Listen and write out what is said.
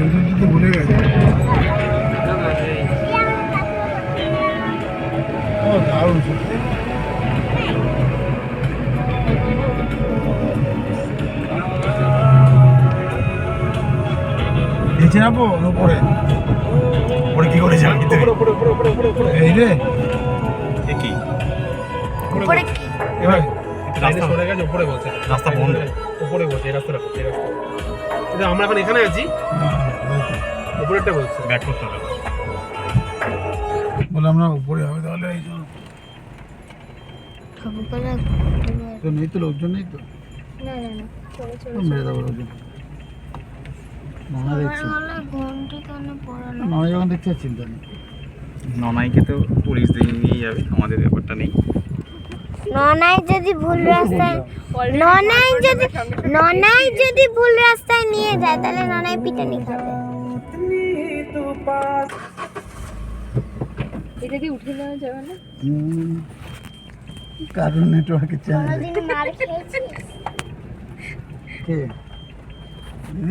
সৌন্দর্য তো ভুলে গেছে। ও দারুণ সত্যি। নিচে নামবো উপরে? উপরে কি করে যাবি তুই? এই রে কি উপরে কি? এবার রাস্তা সরে গেছে, উপরে বলছে রাস্তা বন্ধ। উপরে বলছে এই রাস্তাটা এই রাস্তা। এটা আমরা এখন এখানে আছি, উপরেরটা বলছে ব্যাক করতে হবে। বললাম না উপরে হবে তাহলে। এই জন্য তো নেই তো, লোকজন নেই তো। না না না, চলো চলো। মেরে দেবো লোকজন। নানা দেখছি, ঘন্টি কানে পড়ানো। নানা যখন দেখছি আর চিন্তা নেই। ননাইকে তো পুলিশ দিয়ে নিয়ে যাবে, আমাদের ব্যাপারটা নেই। ননাই যদি ভুল রাস্তায় ননাই যদি ভুল রাস্তায় নিয়ে যায় তাহলে ননাই পিটানি খাবে। এটা দিয়ে উঠে যাওয়া যাবে না? কার্টুন নেটওয়ার্কের চ্যানেল কোনোদিন মার খেয়েছিস? কে